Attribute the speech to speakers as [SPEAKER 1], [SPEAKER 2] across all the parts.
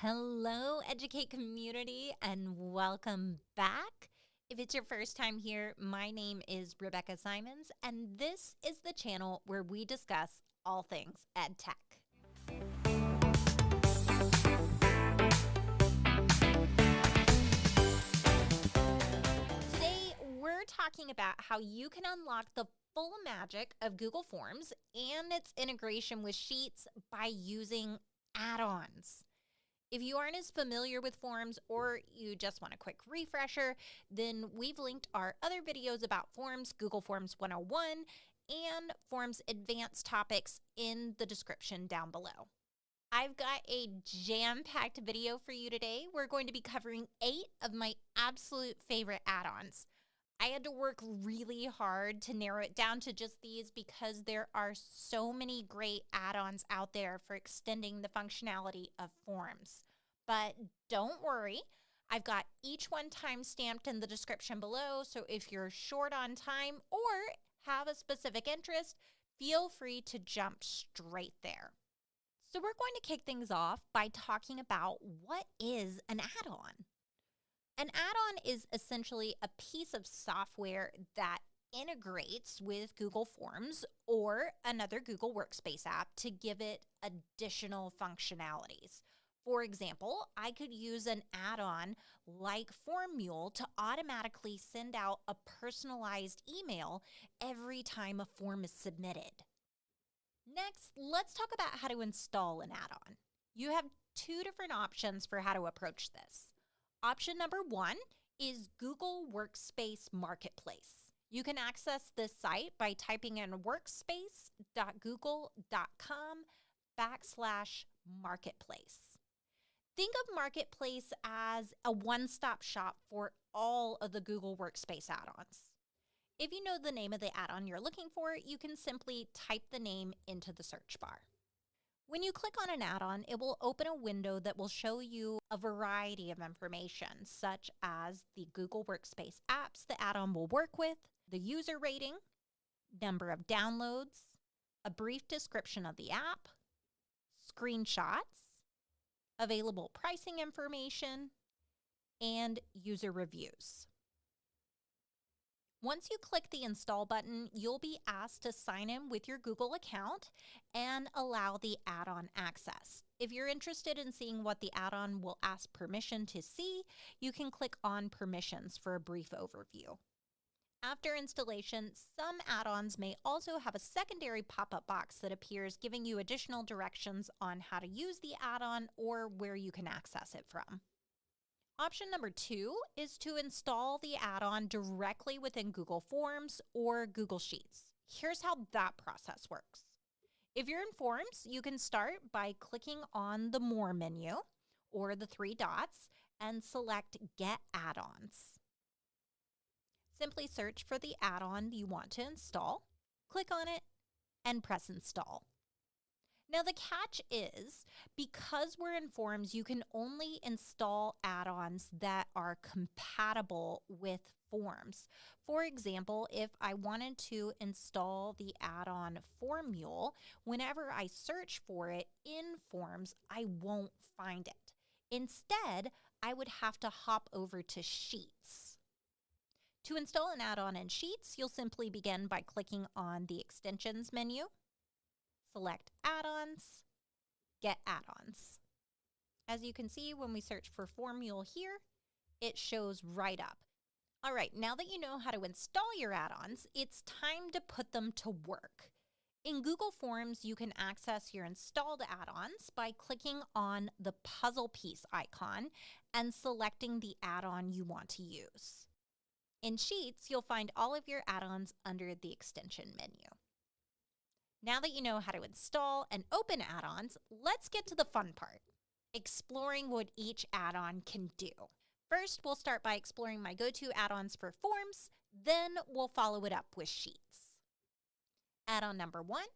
[SPEAKER 1] Hello, Educate community, and welcome back. If it's your first time here, my name is Rebecca Simons, and this is the channel where we discuss all things ed tech. Today, we're talking about how you can unlock the full magic of Google Forms and its integration with Sheets by using add-ons. If you aren't as familiar with Forms or you just want a quick refresher, then we've linked our other videos about Forms, Google Forms 101, and Forms Advanced Topics in the description down below. I've got a jam-packed video for you today. We're going to be covering 8 of my absolute favorite add-ons. I had to work really hard to narrow it down to just these because there are so many great add-ons out there for extending the functionality of Forms. But don't worry, I've got each one time-stamped in the description below, so if you're short on time or have a specific interest, feel free to jump straight there. So we're going to kick things off by talking about what is an add-on. An add-on is essentially a piece of software that integrates with Google Forms or another Google Workspace app to give it additional functionalities. For example, I could use an add-on like Mule to automatically send out a personalized email every time a form is submitted. Next, let's talk about how to install an add-on. You have 2 different options for how to approach this. Option number 1 is Google Workspace Marketplace. You can access this site by typing in workspace.google.com/marketplace. Think of Marketplace as a one-stop shop for all of the Google Workspace add-ons. If you know the name of the add-on you're looking for, you can simply type the name into the search bar. When you click on an add-on, it will open a window that will show you a variety of information, such as the Google Workspace apps the add-on will work with, the user rating, number of downloads, a brief description of the app, screenshots, available pricing information, and user reviews. Once you click the install button, you'll be asked to sign in with your Google account and allow the add-on access. If you're interested in seeing what the add-on will ask permission to see, you can click on permissions for a brief overview. After installation, some add-ons may also have a secondary pop-up box that appears, giving you additional directions on how to use the add-on or where you can access it from. Option number 2 is to install the add-on directly within Google Forms or Google Sheets. Here's how that process works. If you're in Forms, you can start by clicking on the More menu or the 3 dots and select Get Add-ons. Simply search for the add-on you want to install, click on it, and press Install. Now, the catch is, because we're in Forms, you can only install add-ons that are compatible with Forms. For example, if I wanted to install the add-on for Mule, whenever I search for it in Forms, I won't find it. Instead, I would have to hop over to Sheets. To install an add-on in Sheets, you'll simply begin by clicking on the Extensions menu, select Add-ons, Get Add-ons. As you can see, when we search for Mule here, it shows right up. All right, now that you know how to install your add-ons, it's time to put them to work. In Google Forms, you can access your installed add-ons by clicking on the puzzle piece icon and selecting the add-on you want to use. In Sheets, you'll find all of your add-ons under the extension menu. Now that you know how to install and open add-ons, let's get to the fun part, exploring what each add-on can do. First, we'll start by exploring my go-to add-ons for Forms, then we'll follow it up with Sheets. Add-on number 1,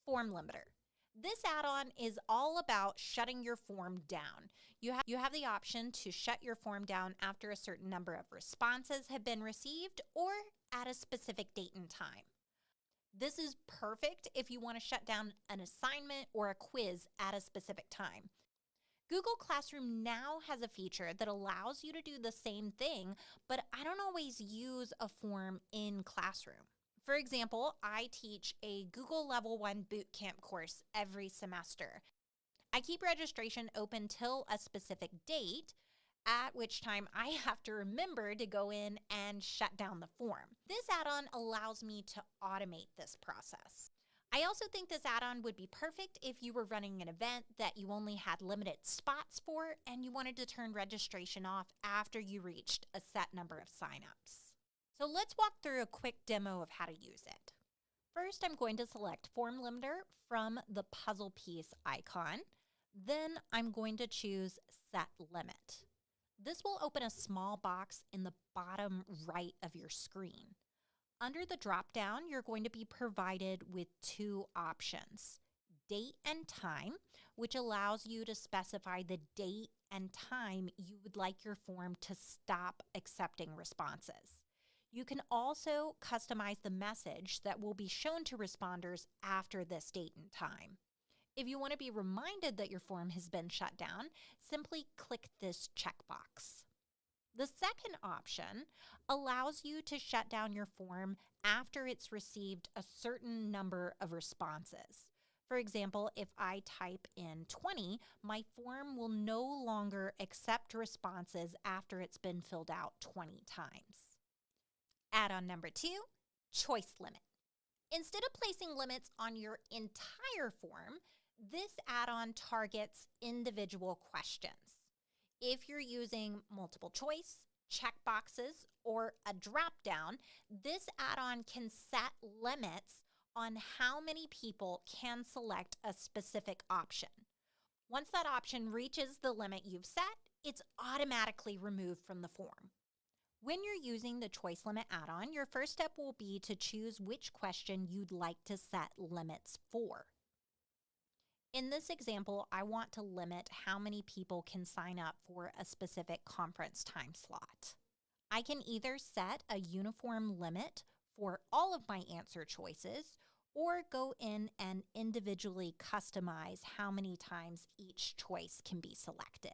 [SPEAKER 1] Form Limiter. This add-on is all about shutting your form down. You have the option to shut your form down after a certain number of responses have been received or at a specific date and time. This is perfect if you want to shut down an assignment or a quiz at a specific time. Google Classroom now has a feature that allows you to do the same thing, but I don't always use a form in Classroom. For example, I teach a Google Level 1 Bootcamp course every semester. I keep registration open till a specific date, at which time I have to remember to go in and shut down the form. This add-on allows me to automate this process. I also think this add-on would be perfect if you were running an event that you only had limited spots for and you wanted to turn registration off after you reached a set number of signups. So let's walk through a quick demo of how to use it. First, I'm going to select Form Limiter from the puzzle piece icon. Then I'm going to choose Set Limit. This will open a small box in the bottom right of your screen. Under the drop-down, you're going to be provided with two options: date and time, which allows you to specify the date and time you would like your form to stop accepting responses. You can also customize the message that will be shown to responders after this date and time. If you want to be reminded that your form has been shut down, simply click this checkbox. The second option allows you to shut down your form after it's received a certain number of responses. For example, if I type in 20, my form will no longer accept responses after it's been filled out 20 times. Add-on number 2, Choice Limit. Instead of placing limits on your entire form, this add-on targets individual questions. If you're using multiple choice, checkboxes, or a drop-down, this add-on can set limits on how many people can select a specific option. Once that option reaches the limit you've set, it's automatically removed from the form. When you're using the Choice Limit add-on, your first step will be to choose which question you'd like to set limits for. In this example, I want to limit how many people can sign up for a specific conference time slot. I can either set a uniform limit for all of my answer choices or go in and individually customize how many times each choice can be selected.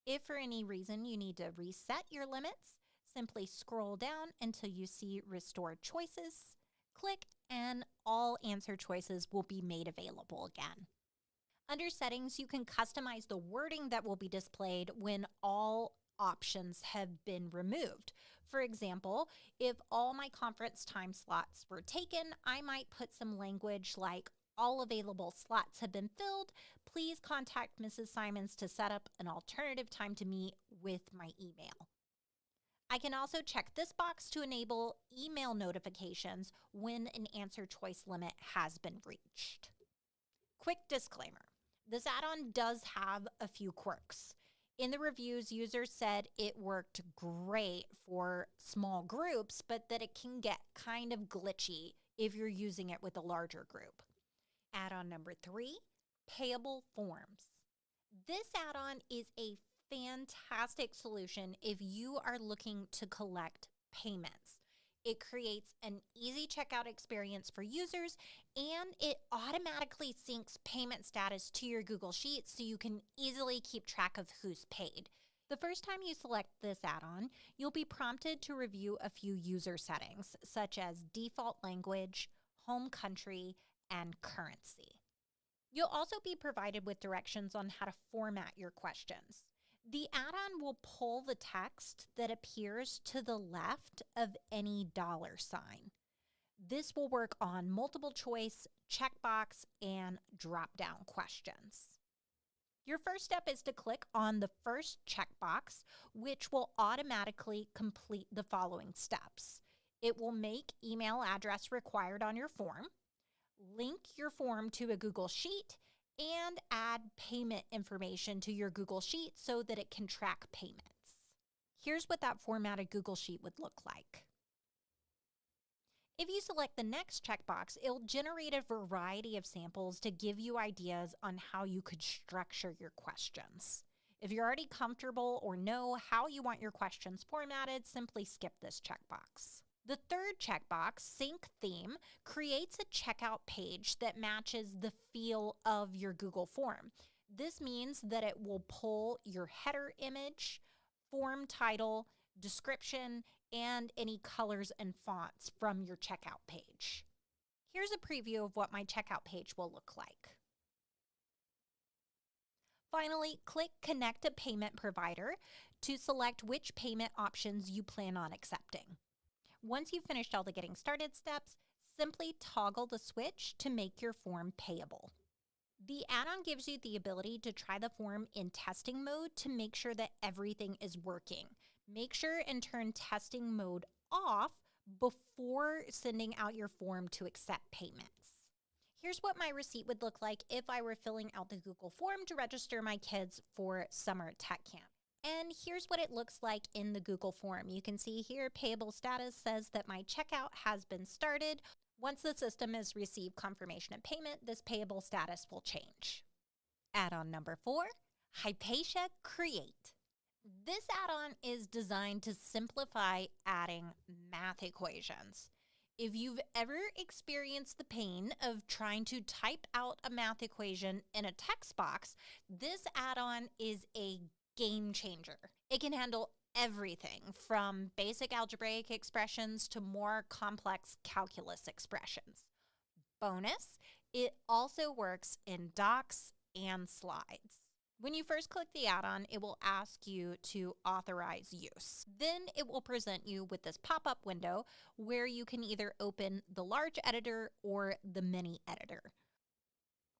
[SPEAKER 1] If for any reason you need to reset your limits, simply scroll down until you see Restore Choices, click, and all answer choices will be made available again. Under Settings, you can customize the wording that will be displayed when all options have been removed. For example, if all my conference time slots were taken, I might put some language like, "All available slots have been filled. Please contact Mrs. Simons to set up an alternative time to meet with my email." I can also check this box to enable email notifications when an answer choice limit has been reached. Quick disclaimer. This add-on does have a few quirks. In the reviews, users said it worked great for small groups, but that it can get kind of glitchy if you're using it with a larger group. Add-on number 3, Payable Forms. This add-on is a fantastic solution if you are looking to collect payments. It creates an easy checkout experience for users, and it automatically syncs payment status to your Google Sheets so you can easily keep track of who's paid. The first time you select this add-on, you'll be prompted to review a few user settings, such as default language, home country, and currency. You'll also be provided with directions on how to format your questions. The add-on will pull the text that appears to the left of any $sign. This will work on multiple choice, checkbox, and drop-down questions. Your first step is to click on the first checkbox, which will automatically complete the following steps. It will make email address required on your form, link your form to a Google Sheet, and add payment information to your Google Sheet so that it can track payments. Here's what that formatted Google Sheet would look like. If you select the next checkbox, it'll generate a variety of samples to give you ideas on how you could structure your questions. If you're already comfortable or know how you want your questions formatted, simply skip this checkbox. The third checkbox, Sync Theme, creates a checkout page that matches the feel of your Google form. This means that it will pull your header image, form title, description, and any colors and fonts from your checkout page. Here's a preview of what my checkout page will look like. Finally, click Connect a Payment Provider to select which payment options you plan on accepting. Once you've finished all the getting started steps, simply toggle the switch to make your form payable. The add-on gives you the ability to try the form in testing mode to make sure that everything is working. Make sure and turn testing mode off before sending out your form to accept payments. Here's what my receipt would look like if I were filling out the Google form to register my kids for summer tech camp. And here's what it looks like in the Google form. You can see here, payable status says that my checkout has been started. Once the system has received confirmation of payment, this payable status will change. Add-on number 4, Hypatia Create. This add-on is designed to simplify adding math equations. If you've ever experienced the pain of trying to type out a math equation in a text box, this add-on is a game changer. It can handle everything from basic algebraic expressions to more complex calculus expressions. Bonus, it also works in docs and slides. When you first click the add-on, it will ask you to authorize use. Then it will present you with this pop-up window where you can either open the large editor or the mini editor.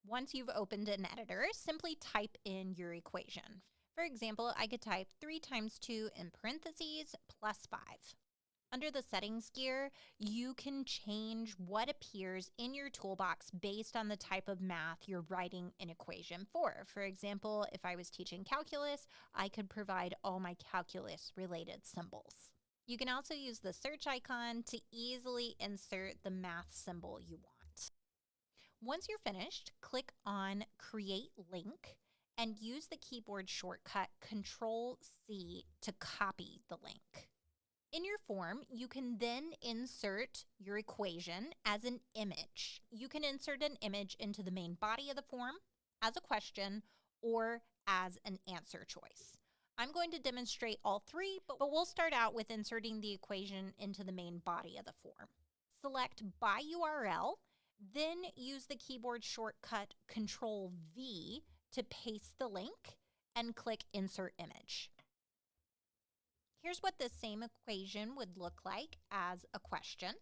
[SPEAKER 1] Once you've opened an editor, simply type in your equation. For example, I could type 3 times 2 in parentheses plus 5. Under the settings gear, you can change what appears in your toolbox based on the type of math you're writing an equation for. For example, if I was teaching calculus, I could provide all my calculus-related symbols. You can also use the search icon to easily insert the math symbol you want. Once you're finished, click on Create Link and use the keyboard shortcut Control-C to copy the link. In your form, you can then insert your equation as an image. You can insert an image into the main body of the form, as a question, or as an answer choice. I'm going to demonstrate all 3, but we'll start out with inserting the equation into the main body of the form. Select By URL, then use the keyboard shortcut Control-V to paste the link and click Insert Image. Here's what this same equation would look like as a question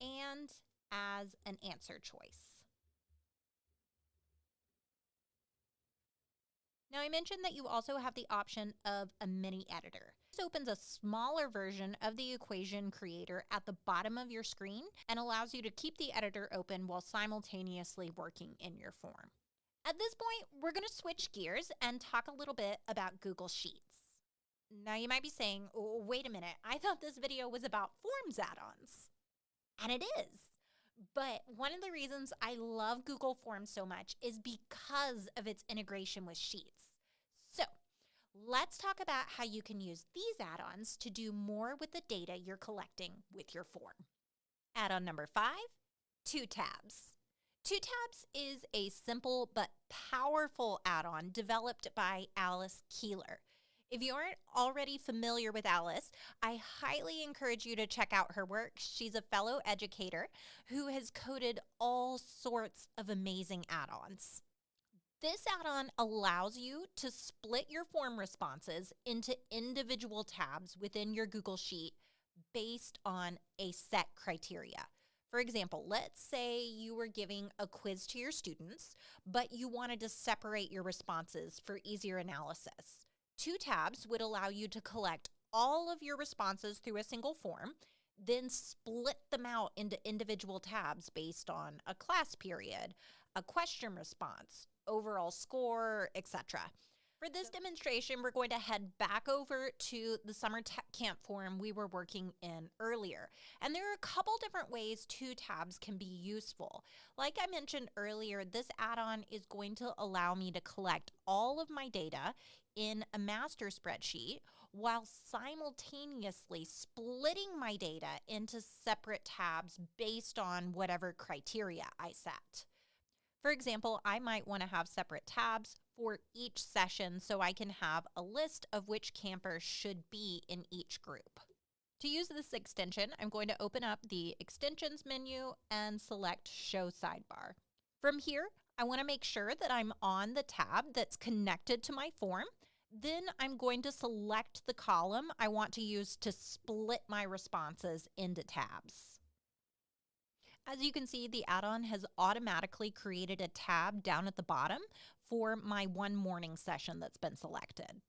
[SPEAKER 1] and as an answer choice. Now, I mentioned that you also have the option of a mini editor. This opens a smaller version of the equation creator at the bottom of your screen and allows you to keep the editor open while simultaneously working in your form. At this point, we're going to switch gears and talk a little bit about Google Sheets. Now, you might be saying, oh, wait a minute, I thought this video was about Forms add-ons. And it is. But one of the reasons I love Google Forms so much is because of its integration with Sheets. So, let's talk about how you can use these add-ons to do more with the data you're collecting with your form. Add-on number 5, ToTabs. ToTabs is a simple but powerful add-on developed by Alice Keeler. If you aren't already familiar with Alice, I highly encourage you to check out her work. She's a fellow educator who has coded all sorts of amazing add-ons. This add-on allows you to split your form responses into individual tabs within your Google Sheet based on a set criteria. For example, let's say you were giving a quiz to your students, but you wanted to separate your responses for easier analysis. ToTabs would allow you to collect all of your responses through a single form, then split them out into individual tabs based on a class period, a question response, overall score, etc. For this demonstration, we're going to head back over to the summer tech camp form we were working in earlier. And there are a couple different ways ToTabs can be useful. Like I mentioned earlier, this add-on is going to allow me to collect all of my data in a master spreadsheet while simultaneously splitting my data into separate tabs based on whatever criteria I set. For example, I might want to have separate tabs for each session so I can have a list of which campers should be in each group. To use this extension, I'm going to open up the Extensions menu and select Show Sidebar. From here, I want to make sure that I'm on the tab that's connected to my form. Then I'm going to select the column I want to use to split my responses into tabs. As you can see, the add-on has automatically created a tab down at the bottom for my one morning session that's been selected.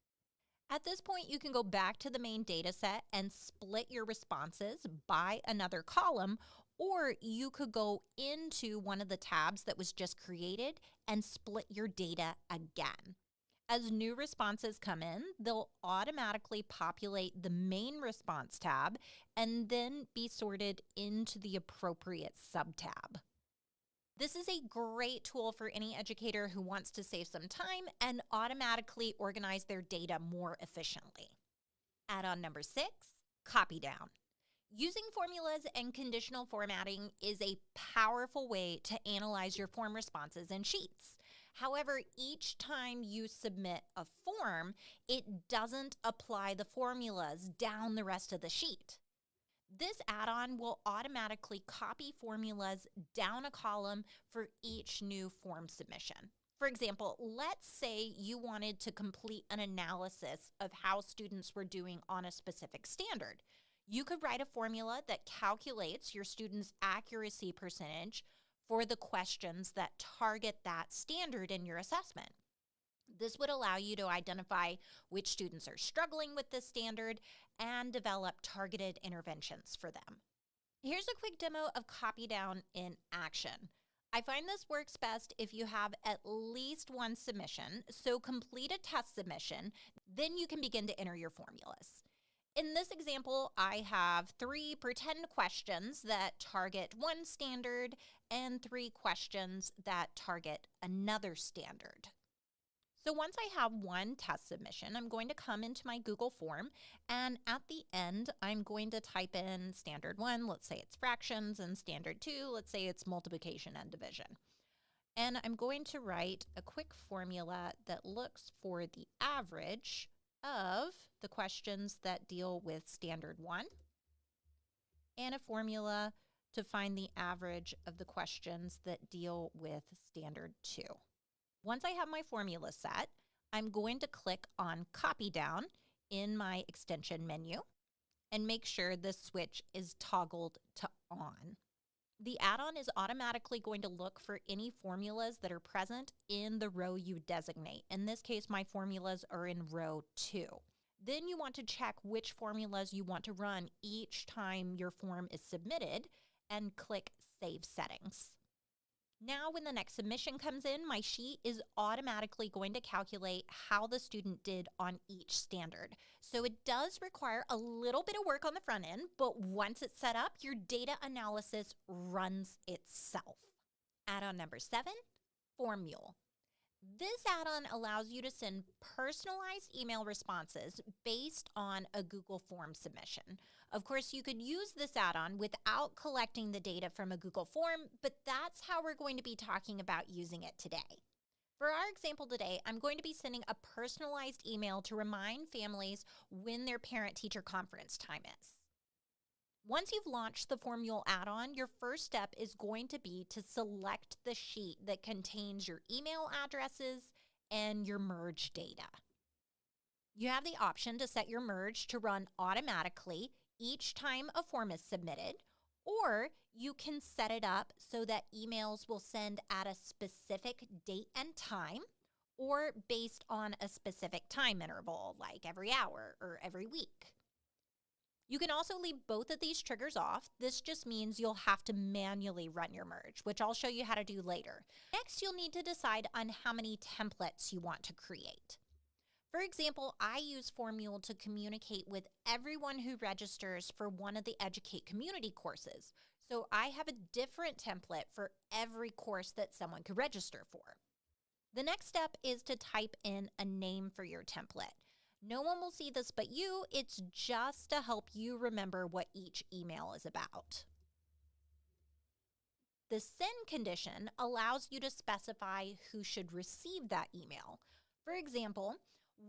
[SPEAKER 1] At this point, you can go back to the main data set and split your responses by another column, or you could go into one of the tabs that was just created and split your data again. As new responses come in, they'll automatically populate the main response tab and then be sorted into the appropriate sub-tab. This is a great tool for any educator who wants to save some time and automatically organize their data more efficiently. Add-on number 6, copy down. Using formulas and conditional formatting is a powerful way to analyze your form responses in sheets. However, each time you submit a form, it doesn't apply the formulas down the rest of the sheet. This add-on will automatically copy formulas down a column for each new form submission. For example, let's say you wanted to complete an analysis of how students were doing on a specific standard. You could write a formula that calculates your students' accuracy percentage for the questions that target that standard in your assessment. This would allow you to identify which students are struggling with this standard and develop targeted interventions for them. Here's a quick demo of copy down in action. I find this works best if you have at least one submission, so complete a test submission, then you can begin to enter your formulas. In this example, I have 3 pretend questions that target one standard and 3 questions that target another standard. So once I have one test submission, I'm going to come into my Google form, and at the end, I'm going to type in standard 1, let's say it's fractions, and standard 2, let's say it's multiplication and division. And I'm going to write a quick formula that looks for the average of the questions that deal with standard 1 and a formula to find the average of the questions that deal with standard 2. Once I have my formula set, I'm going to click on Copy Down in my extension menu and make sure this switch is toggled to on. The add-on is automatically going to look for any formulas that are present in the row you designate. In this case, my formulas are in row 2. Then you want to check which formulas you want to run each time your form is submitted and click Save Settings. Now, when the next submission comes in, my sheet is automatically going to calculate how the student did on each standard. So it does require a little bit of work on the front end, but once it's set up, your data analysis runs itself. Add-on number 7, Form Mule. This add-on allows you to send personalized email responses based on a Google form submission. Of course, you could use this add-on without collecting the data from a Google form, but that's how we're going to be talking about using it today. For our example today, I'm going to be sending a personalized email to remind families when their parent-teacher conference time is. Once you've launched the Form Mule add-on, your first step is going to be to select the sheet that contains your email addresses and your merge data. You have the option to set your merge to run automatically each time a form is submitted, or you can set it up so that emails will send at a specific date and time, or based on a specific time interval, like every hour or every week. You can also leave both of these triggers off. This just means you'll have to manually run your merge, which I'll show you how to do later. Next, you'll need to decide on how many templates you want to create. For example, I use Form Mule to communicate with everyone who registers for one of the Educate community courses. So I have a different template for every course that someone could register for. The next step is to type in a name for your template. No one will see this but you. It's just to help you remember what each email is about. The send condition allows you to specify who should receive that email. For example,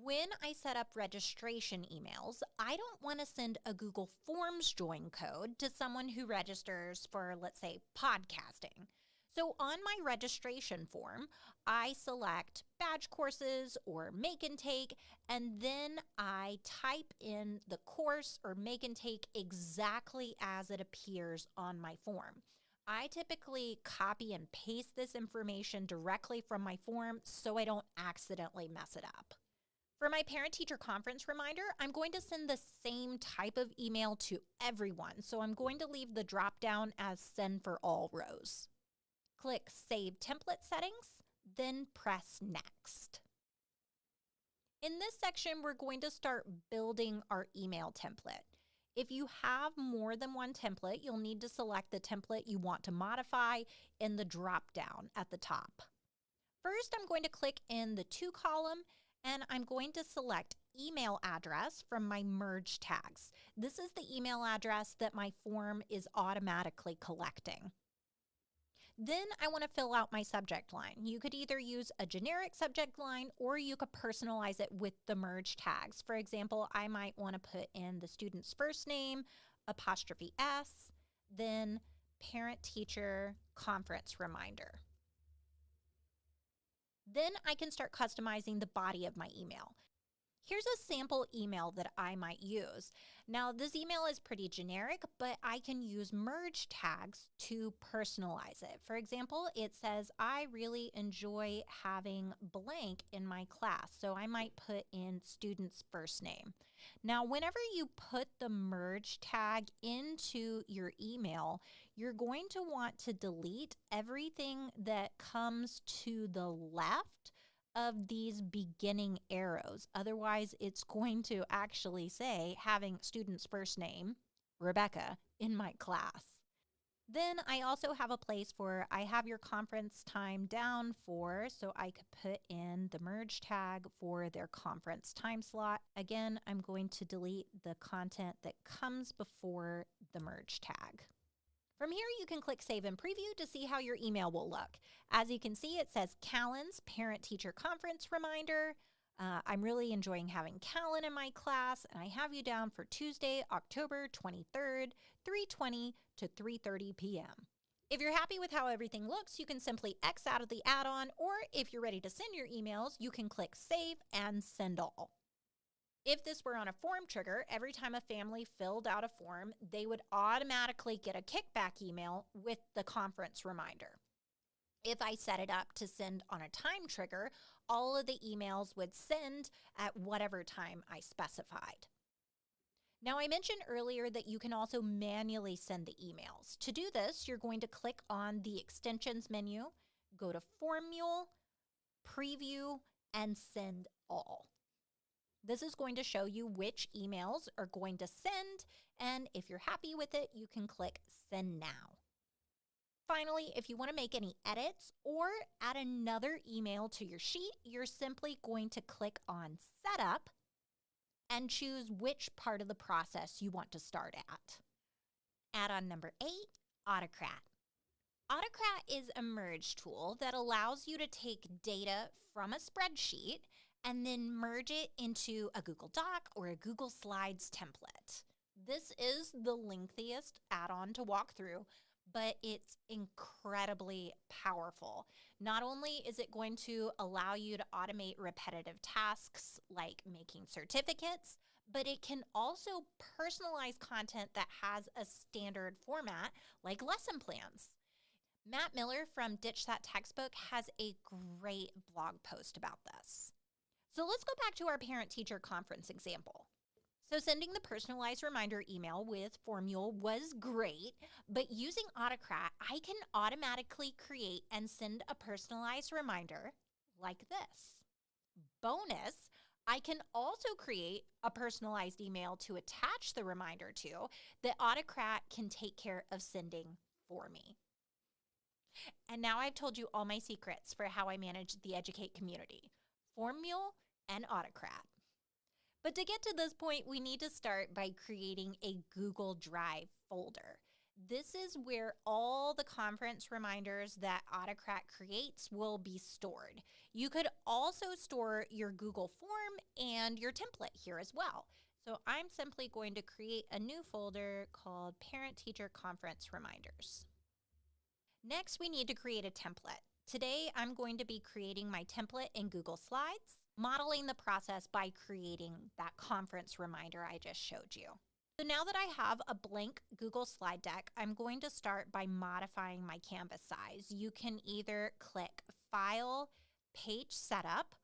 [SPEAKER 1] when I set up registration emails, I don't want to send a Google Forms join code to someone who registers for, let's say, podcasting. So on my registration form, I select badge courses or make and take, and then I type in the course or make and take exactly as it appears on my form. I typically copy and paste this information directly from my form so I don't accidentally mess it up. For my parent-teacher conference reminder, I'm going to send the same type of email to everyone, so I'm going to leave the drop-down as Send for All rows. Click Save Template Settings, then press Next. In this section, we're going to start building our email template. If you have more than one template, you'll need to select the template you want to modify in the drop-down at the top. First, I'm going to click in the To column, and I'm going to select email address from my merge tags. This is the email address that my form is automatically collecting. Then I want to fill out my subject line. You could either use a generic subject line or you could personalize it with the merge tags. For example, I might want to put in the student's first name, apostrophe S, then parent-teacher conference reminder. Then I can start customizing the body of my email. Here's a sample email that I might use. Now, this email is pretty generic, but I can use merge tags to personalize it. For example, it says, I really enjoy having blank in my class. So I might put in student's first name. Now, whenever you put the merge tag into your email, you're going to want to delete everything that comes to the left of these beginning arrows. Otherwise, it's going to actually say having student's first name, Rebecca, in my class. Then I also have a place for I have your conference time down for, so I could put in the merge tag for their conference time slot. Again, I'm going to delete the content that comes before the merge tag. From here, you can click Save and Preview to see how your email will look. As you can see, it says Callan's Parent-Teacher Conference Reminder. I'm really enjoying having Callan in my class, and I have you down for Tuesday, October 23rd, 3:20 to 3:30 p.m. If you're happy with how everything looks, you can simply X out of the add-on, or if you're ready to send your emails, you can click Save and Send All. If this were on a form trigger, every time a family filled out a form, they would automatically get a kickback email with the conference reminder. If I set it up to send on a time trigger, all of the emails would send at whatever time I specified. Now, I mentioned earlier that you can also manually send the emails. To do this, you're going to click on the extensions menu, go to Form Mule, Preview, and Send All. This is going to show you which emails are going to send, and if you're happy with it, you can click Send Now. Finally, if you want to make any edits or add another email to your sheet, you're simply going to click on Setup and choose which part of the process you want to start at. Add-on number 8, Autocrat. Autocrat is a merge tool that allows you to take data from a spreadsheet and then merge it into a Google Doc or a Google Slides template. This is the lengthiest add-on to walk through, but it's incredibly powerful. Not only is it going to allow you to automate repetitive tasks like making certificates, but it can also personalize content that has a standard format like lesson plans. Matt Miller from Ditch That Textbook has a great blog post about this. So let's go back to our parent-teacher conference example. So sending the personalized reminder email with Formule was great, but using Autocrat, I can automatically create and send a personalized reminder like this. Bonus, I can also create a personalized email to attach the reminder to that Autocrat can take care of sending for me. And now I've told you all my secrets for how I manage the Educate community, Mule and Autocrat. But to get to this point, we need to start by creating a Google Drive folder. This is where all the conference reminders that Autocrat creates will be stored. You could also store your Google form and your template here as well. So I'm simply going to create a new folder called Parent Teacher Conference Reminders. Next, we need to create a template. Today, I'm going to be creating my template in Google Slides, modeling the process by creating that conference reminder I just showed you. So now that I have a blank Google slide deck, I'm going to start by modifying my canvas size. You can either click File, Page Setup,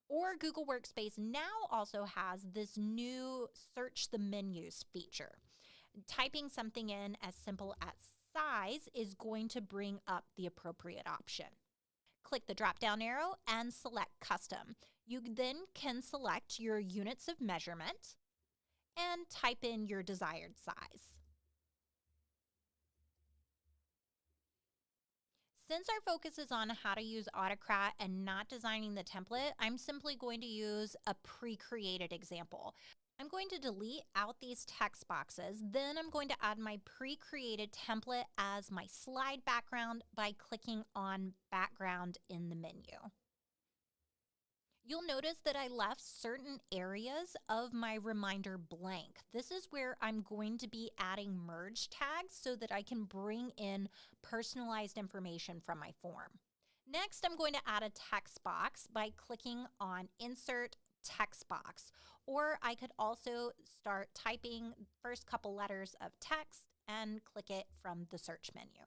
[SPEAKER 1] or Google Workspace now also has this new Search the Menus feature. Typing something in as simple as size is going to bring up the appropriate option. Click the drop-down arrow and select Custom. You then can select your units of measurement and type in your desired size. Since our focus is on how to use Autocrat and not designing the template, I'm simply going to use a pre-created example. I'm going to delete out these text boxes. Then I'm going to add my pre-created template as my slide background by clicking on Background in the menu. You'll notice that I left certain areas of my reminder blank. This is where I'm going to be adding merge tags so that I can bring in personalized information from my form. Next, I'm going to add a text box by clicking on Insert Text Box, or I could also start typing first couple letters of text and click it from the search menu.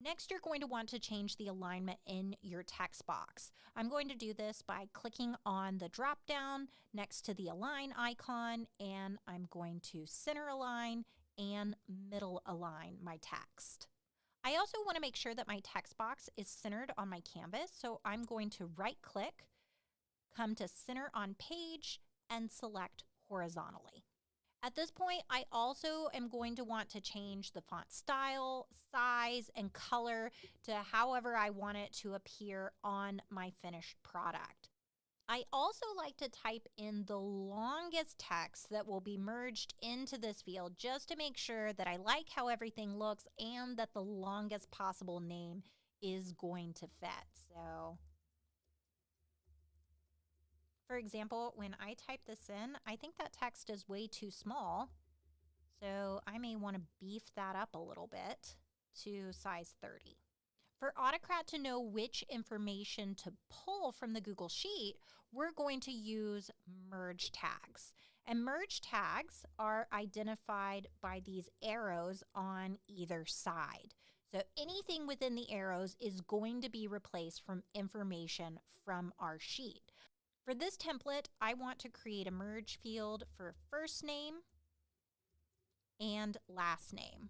[SPEAKER 1] Next, you're going to want to change the alignment in your text box. I'm going to do this by clicking on the drop-down next to the align icon, and I'm going to center align and middle align my text. I also want to make sure that my text box is centered on my canvas, so I'm going to right-click, come to Center on Page, and select horizontally. At this point, I also am going to want to change the font style, size, and color to however I want it to appear on my finished product. I also like to type in the longest text that will be merged into this field just to make sure that I like how everything looks and that the longest possible name is going to fit. So, for example, when I type this in, I think that text is way too small. So I may want to beef that up a little bit to size 30. For Autocrat to know which information to pull from the Google Sheet, we're going to use merge tags. And merge tags are identified by these arrows on either side. So anything within the arrows is going to be replaced from information from our sheet. For this template, I want to create a merge field for first name and last name.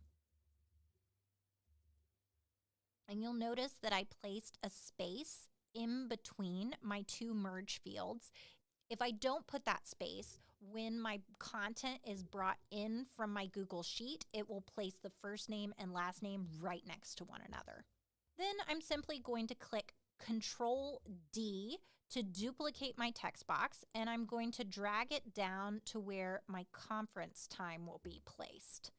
[SPEAKER 1] And you'll notice that I placed a space in between my two merge fields. If I don't put that space, when my content is brought in from my Google Sheet, it will place the first name and last name right next to one another. Then I'm simply going to click Control D to duplicate my text box, and I'm going to drag it down to where my conference time will be placed.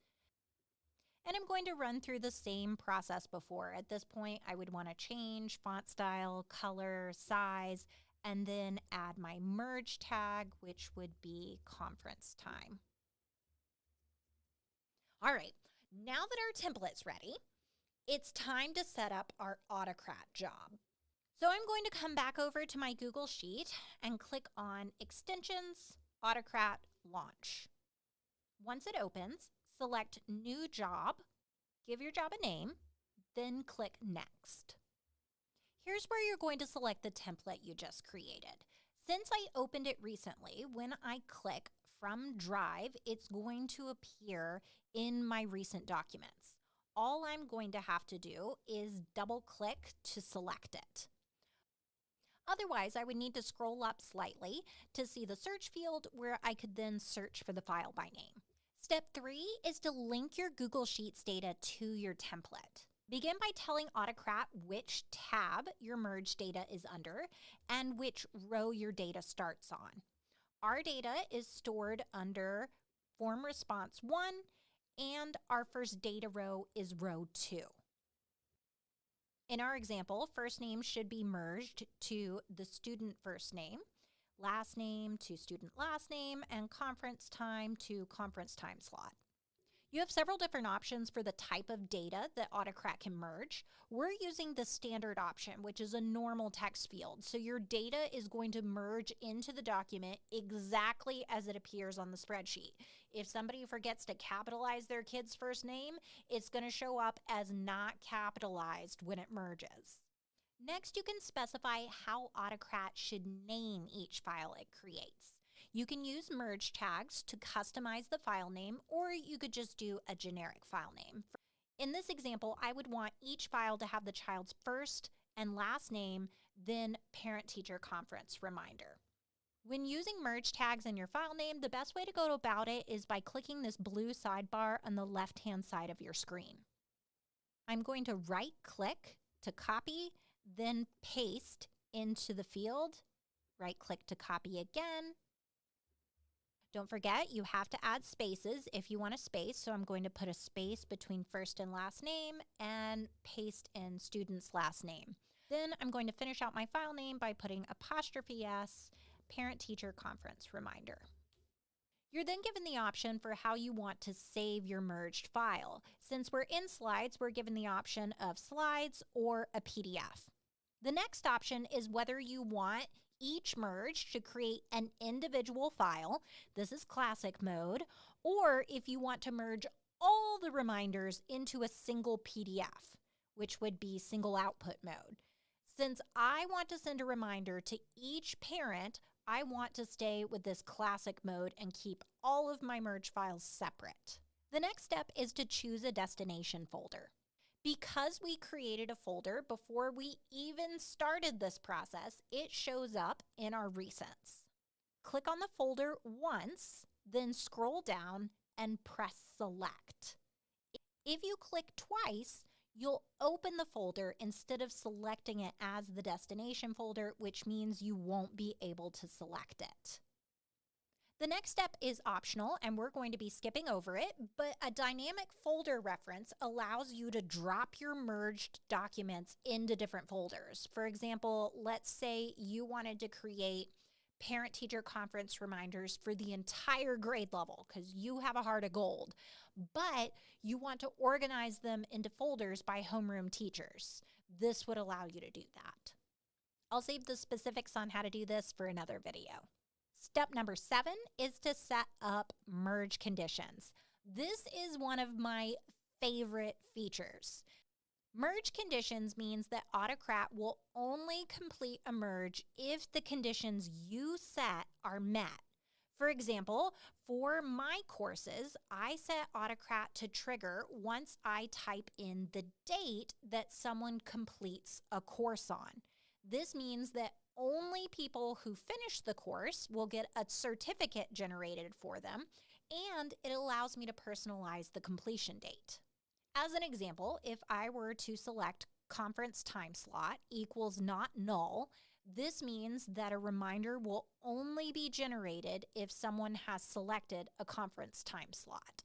[SPEAKER 1] And I'm going to run through the same process before. At this point, I would want to change font style, color, size, and then add my merge tag, which would be conference time. All right, now that our template's ready, it's time to set up our Autocrat job. So I'm going to come back over to my Google Sheet and click on Extensions, Autocrat, Launch. Once it opens, select New Job, give your job a name, then click Next. Here's where you're going to select the template you just created. Since I opened it recently, when I click from Drive, it's going to appear in my recent documents. All I'm going to have to do is double click to select it. Otherwise, I would need to scroll up slightly to see the search field where I could then search for the file by name. Step 3 is to link your Google Sheets data to your template. Begin by telling Autocrat which tab your merge data is under and which row your data starts on. Our data is stored under Form Response 1, and our first data row is row 2. In our example, first name should be merged to the student first name, last name to student last name, and conference time to conference time slot. You have several different options for the type of data that Autocrat can merge. We're using the standard option, which is a normal text field. So your data is going to merge into the document exactly as it appears on the spreadsheet. If somebody forgets to capitalize their kid's first name, it's going to show up as not capitalized when it merges. Next, you can specify how Autocrat should name each file it creates. You can use merge tags to customize the file name, or you could just do a generic file name. In this example, I would want each file to have the child's first and last name, then parent-teacher conference reminder. When using merge tags in your file name, the best way to go about it is by clicking this blue sidebar on the left-hand side of your screen. I'm going to right-click to copy, then paste into the field. Right-click to copy again. Don't forget, you have to add spaces if you want a space. So I'm going to put a space between first and last name and paste in student's last name. Then I'm going to finish out my file name by putting '*S, parent-teacher conference reminder. You're then given the option for how you want to save your merged file. Since we're in slides, we're given the option of slides or a PDF. The next option is whether you want each merge to create an individual file. This is classic mode. Or if you want to merge all the reminders into a single PDF, which would be single output mode. Since I want to send a reminder to each parent, I want to stay with this classic mode and keep all of my merge files separate. The next step is to choose a destination folder. Because we created a folder before we even started this process, it shows up in our recents. Click on the folder once, then scroll down and press select. If you click twice, you'll open the folder instead of selecting it as the destination folder, which means you won't be able to select it. The next step is optional, and we're going to be skipping over it, but a dynamic folder reference allows you to drop your merged documents into different folders. For example, let's say you wanted to create parent-teacher conference reminders for the entire grade level because you have a heart of gold, but you want to organize them into folders by homeroom teachers. This would allow you to do that. I'll save the specifics on how to do this for another video. Step number 7 is to set up merge conditions. This is one of my favorite features. Merge conditions means that Autocrat will only complete a merge if the conditions you set are met. For example, for my courses, I set Autocrat to trigger once I type in the date that someone completes a course on. This means that only people who finish the course will get a certificate generated for them, and it allows me to personalize the completion date. As an example, if I were to select conference time slot equals not null, this means that a reminder will only be generated if someone has selected a conference time slot.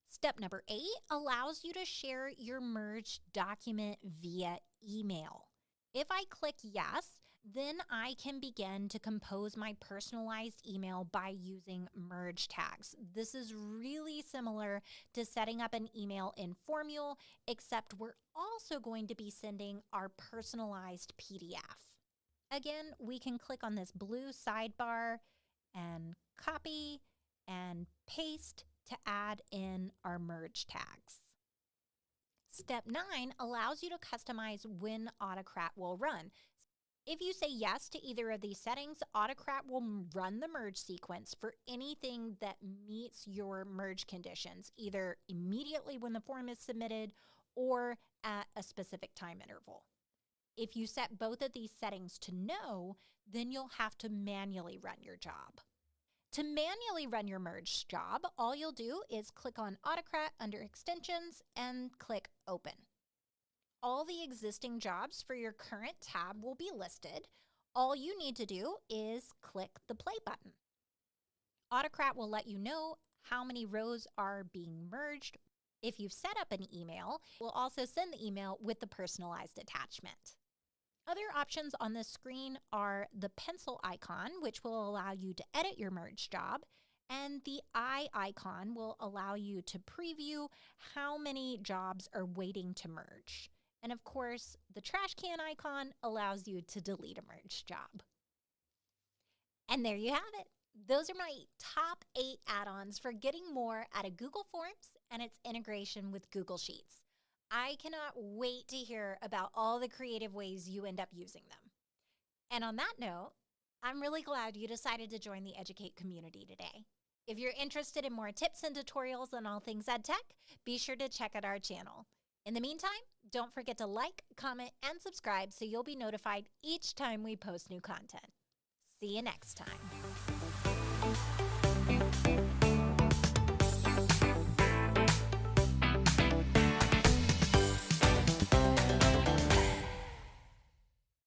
[SPEAKER 1] Step number 8 allows you to share your merged document via email. If I click yes, then I can begin to compose my personalized email by using merge tags. This is really similar to setting up an email in Mule, except we're also going to be sending our personalized PDF. Again, we can click on this blue sidebar and copy and paste to add in our merge tags. Step 9 allows you to customize when Autocrat will run. If you say yes to either of these settings, Autocrat will run the merge sequence for anything that meets your merge conditions, either immediately when the form is submitted or at a specific time interval. If you set both of these settings to no, then you'll have to manually run your job. To manually run your merge job, all you'll do is click on Autocrat under Extensions and click Open. All the existing jobs for your current tab will be listed. All you need to do is click the play button. Autocrat will let you know how many rows are being merged. If you've set up an email, we'll also send the email with the personalized attachment. Other options on this screen are the pencil icon, which will allow you to edit your merge job, and the eye icon will allow you to preview how many jobs are waiting to merge. And of course, the trash can icon allows you to delete a merge job. And there you have it. Those are my top 8 add-ons for getting more out of Google Forms and its integration with Google Sheets. I cannot wait to hear about all the creative ways you end up using them. And on that note, I'm really glad you decided to join the Educate community today. If you're interested in more tips and tutorials on all things EdTech, be sure to check out our channel. In the meantime, don't forget to like, comment, and subscribe so you'll be notified each time we post new content. See you next time.